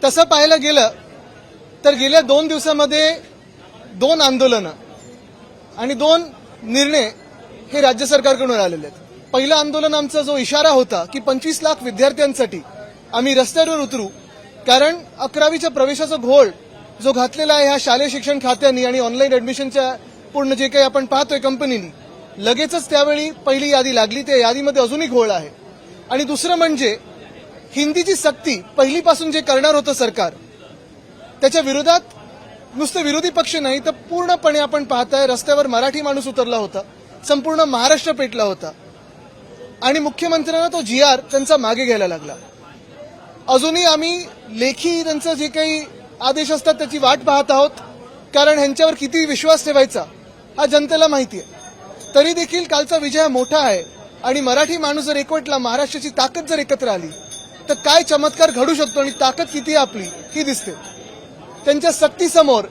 तसं पाहायला गेलं तर गेल्या 2 दिवसामध्ये 2 आंदोलनं आणि 2 निर्णय हे राज्य सरकारकडून आलेले आहेत. पहिलं आंदोलन आमचा जो इशारा होता की 25 लाख विद्यार्थ्यांसाठी आम्ही रस्त्यावर उतरू, कारण 11वीच्या प्रवेशाचा घोळ जो घातलेला आहे ह्या शालेय शिक्षण खात्याने आणि ऑनलाईन ऍडमिशनच्या पूर्ण जे काही आपण पाहतोय कंपनीनी, लगेचच त्यावेळी पहिली यादी लागली. त्या यादीमध्ये अजूनही घोळ आहे. आणि दुसरं म्हणजे हिंदीची सक्ती पहिलीपासून जे करणार होतं सरकार, त्याच्या विरोधात नुसते विरोधी पक्ष नाही तर पूर्णपणे आपण पाहताय रस्त्यावर मराठी माणूस उतरला होता, संपूर्ण महाराष्ट्र पेटला होता आणि मुख्यमंत्र्यांना तो GR त्यांचा मागे घ्यायला लागला. अजूनही आम्ही लेखी त्यांचं जे काही आदेश असतात त्याची वाट पाहत आहोत, कारण ह्यांच्यावर किती विश्वास ठेवायचा हा जनतेला माहिती आहे. तरी देखील कालचा विजय मोठा आहे आणि मराठी माणूस जर एकवटला, महाराष्ट्राची ताकद जर एकत्र आली तर काय चमत्कार घडू शकतो आणि ताकद किती आहे आपली ही दिसते. त्यांच्या सक्तीसमोर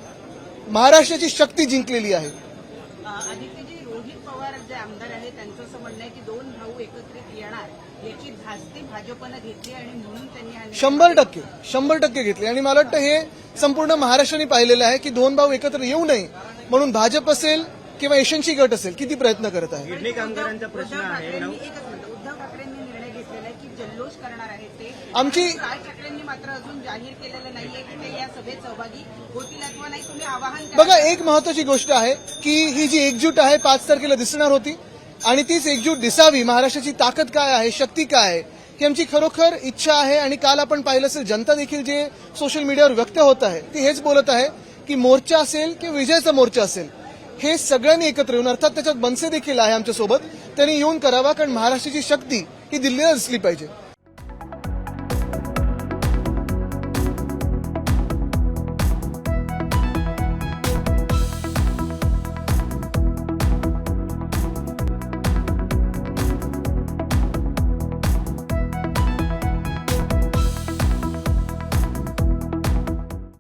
महाराष्ट्राची शक्ती जिंकलेली आहे. आदित्यजी, रोहित पवार जे आमदार आहेत त्यांचं असं म्हणणं आहे की 2 भाऊ एकत्रित येणार याची धास्ती भाजपनं घेतली आणि म्हणून त्यांनी 100% घेतली. आणि मला वाटतं हे संपूर्ण महाराष्ट्राने पाहिलेलं आहे की 2 भाऊ एकत्र येऊ नये म्हणून भाजप असेल किंवा एशनची गट असेल किती प्रयत्न करत आहे. किडनी कामगारांचा प्रश्न आहे. उद्धव ठाकरेंनी निर्णय घेतलेला आहे की जल्लोष करणार आहे ते. आमची राज ठाकरेंनी मात्र अजून जाहीर केलेलं नाहीये की ते या सभेत सहभागी होतील अथवा नाही. तुम्ही आवाहन करा. बघा, एक महत्वाची गोष्ट आहे की ही जी एकजूट आहे 5 तारखेला दिसणार होती आणि तीच एकजूट दिसावी. महाराष्ट्राची ताकद काय आहे, शक्ती काय आहे ही आमची खरोखर इच्छा आहे. आणि काल आपण पाहिलं असेल जनता देखील जे सोशल मीडियावर व्यक्त होत आहे ती हेच बोलत आहे की मोर्चा असेल किंवा विजयाचा मोर्चा असेल हे सगळ्यांनी एकत्र येऊन, अर्थात त्याच्यात बनसे देखील आहे आमच्यासोबत, त्यांनी येऊन करावा, कारण महाराष्ट्राची शक्ती ही दिल्लीला दिसली पाहिजे.